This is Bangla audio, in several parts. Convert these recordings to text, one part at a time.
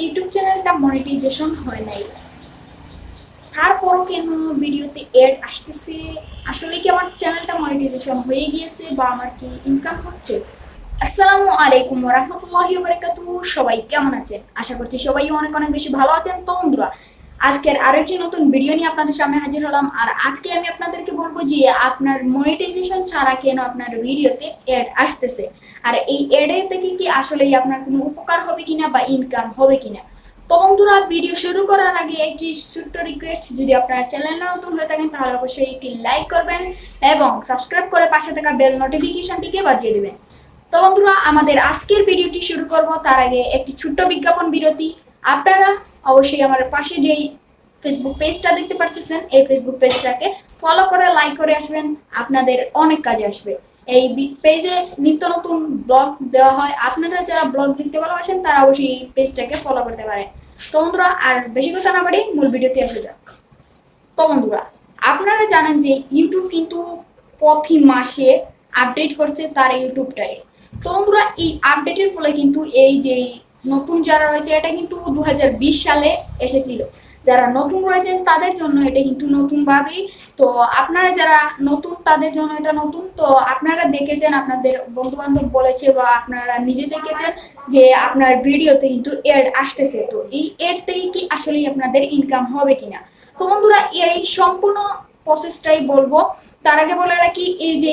ইউটিউব চ্যানেলটা মনিটাইজেশন হয় নাই, তারপরও কেন ভিডিওতে এড আসতেছে? আসলে কি আমার চ্যানেলটা মনিটাইজেশন হয়ে গিয়েছে বা আমার কি ইনকাম হচ্ছে? আসসালামু আলাইকুম ওয়া রাহমাতুল্লাহি ওয়া বারাকাতুহু। সবাই কেমন আছেন? আশা করছি সবাই অনেক অনেক বেশি ভালো আছেন। তো বন্ধুরা, আজকের আরেকটি নতুন ভিডিও নিয়ে আপনাদের সামনে হাজির হলাম। আর আজকে আমি আপনাদেরকে বলবো যে আপনার মনিটাইজেশন ছাড়া কেন আপনার ভিডিওতে অ্যাড আসতেছে, আর এই অ্যাডের থেকে কি আসলেই আপনার কোনো উপকার হবে কিনা বা ইনকাম হবে কিনা। তো বন্ধুরা, ভিডিও শুরু করার আগে একটি ছোট্ট রিকোয়েস্ট, যদি আপনার চ্যানেলে নতুন হয়ে থাকেন তাহলে অবশ্যই একটি লাইক করবেন এবং সাবস্ক্রাইব করে পাশে থাকা বেল নোটিফিকেশনটিকে বাজিয়ে দিবেন। তো বন্ধুরা, আমাদের আজকের ভিডিওটি শুরু করব তার আগে একটি ছোট্ট বিজ্ঞাপন বিরতি। আপনারা অবশ্যই আমার পাশে যেই ফেসবুক পেজটা দেখতে পাচ্ছেন, এই ফেসবুক পেজটাকে ফলো করে লাইক করে আসবেন, আপনাদের অনেক কাজে আসবে। এই পেজে নিত্য নতুন ব্লগ দেওয়া হয়, আপনারা যারা ব্লগ দেখতে ভালোবাসেন তারা অবশ্যই এই পেজটাকে ফলো করতে পারেন। তো বন্ধুরা, আর বেশি কথা না বাড়ি মূল ভিডিওতে আসা যাক। তো বন্ধুরা, আপনারা জানেন যে ইউটিউব কিন্তু প্রতি মাসে আপডেট করছে তার ইউটিউবটাকে। তো বন্ধুরা, এই আপডেটের ফলে কিন্তু এই যে নতুন যারা রয়েছে, এটা কিন্তু 2020 সালে এসেছিল। যারা নতুন রয়েছেন তাদের জন্য এটা কিন্তু নতুন ভাবেই। তো আপনারা যারা নতুন তাদের জন্য এটা নতুন। তো আপনারা দেখেছেন, আপনাদের বন্ধু বান্ধব বলেছে বা আপনারা নিজে দেখেছেন যে আপনার ভিডিওতে কিন্তু এড আসতেছে। তো এই এড থেকে কি আসলেই আপনাদের ইনকাম হবে কিনা? তো বন্ধুরা, এই সম্পূর্ণ প্রসেসটাই বলবো। তার আগে বলে রাখি, এই যে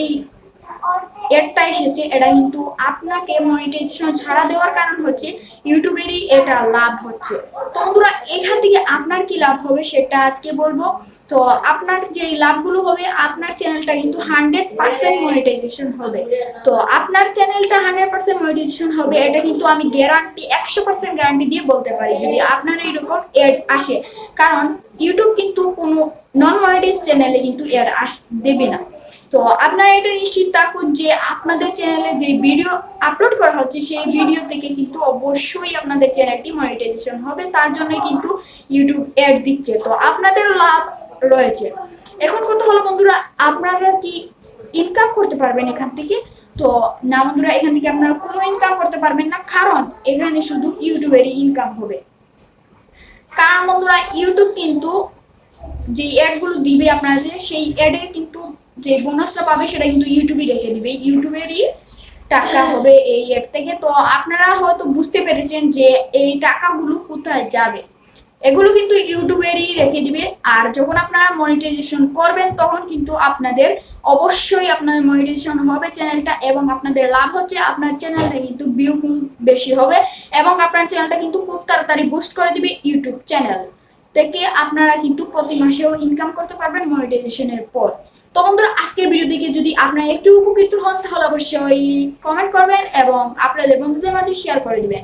এডটা এসেছে এটা কিন্তু আপনাকে মনিটাইজেশন ছাড়া দেওয়ার কারণ হচ্ছে ইউটিউবেরই এটা লাভ হচ্ছে। তো বন্ধুরা, এখান থেকে আপনার কি লাভ হবে সেটা আজকে বলবো। তো আপনার যে লাভগুলো হবে, আপনার চ্যানেলটা কিন্তু 100% মনিটাইজেশন হবে। তো আপনার চ্যানেলটা 100% মনিটাইজেশন হবে, এটা কিন্তু আমি গ্যারান্টি 100% গ্যারান্টি দিয়ে বলতে পারি যদি আপনার এইরকম এড আসে। কারণ ইউটিউব কিন্তু কোনো নন মনিটাইজ চ্যানেলে কিন্তু এড দেবে না। তো আপনারা এটা নিশ্চিত থাকুন যে আপনাদের চ্যানেলে যে ভিডিও আপলোড করা হচ্ছে সেই ভিডিও থেকে কিন্তু অবশ্যই আপনাদের চ্যানেলটি মনিটাইজেশন হবে। তার জন্য কিন্তু ইউটিউব অ্যাড দিচ্ছে, তো আপনাদের লাভ রয়েছে। এখন কথা হলো বন্ধুরা, আপনারা কি ইনকাম করতে পারবেন এখান থেকে? তো না বন্ধুরা, এখান থেকে আপনারা কোনো ইনকাম করতে পারবেন না, কারণ এখানে শুধু ইউটিউবেরই ইনকাম হবে। কারণ বন্ধুরা, ইউটিউব কিন্তু যে অ্যাডগুলো দিবে আপনাদের, সেই অ্যাডে কিন্তু যে বোনাসটা পাবে সেটা কিন্তু ইউটিউবই রেখে দিবে, ইউটিউবেরই টাকা হবে এই অ্যাড থেকে। তো আপনারা হয়তো বুঝতে পেরেছেন যে এই টাকাগুলো কোথায় যাবে, এগুলো কিন্তু ইউটিউবেরই রেখে দিবে। আর যখন আপনারা মনিটাইজেশন করবেন তখন কিন্তু আপনাদের অবশ্যই আপনার মনিটাইজেশন হবে চ্যানেলটা, এবং আপনাদের লাভ হচ্ছে আপনার চ্যানেলটা কিন্তু ভিউ বেশি হবে, এবং আপনার চ্যানেলটা কিন্তু খুব তাড়াতাড়ি বুস্ট করে দিবে ইউটিউব চ্যানেল থেকে। আপনারা কিন্তু প্রতি মাসেও ইনকাম করতে পারবেন মনিটাইজেশনের পর। তো বন্ধুরা, আজকের ভিডিও দেখে যদি আপনারা একটু উপকৃত হন তাহলে অবশ্যই কমেন্ট করবেন এবং আপনাদের বন্ধুদের মাঝে শেয়ার করে দিবেন।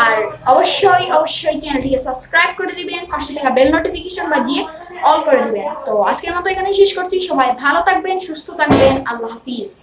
আর অবশ্যই অবশ্যই চ্যানেলটিকে সাবস্ক্রাইব করে দিবেন, পাশে থাকা বেল নোটিফিকেশন বাজিয়ে অল করে দিবেন। তো আজকের মতো এখানে শেষ করছি। সবাই ভালো থাকবেন, সুস্থ থাকবেন। আল্লাহ হাফিজ।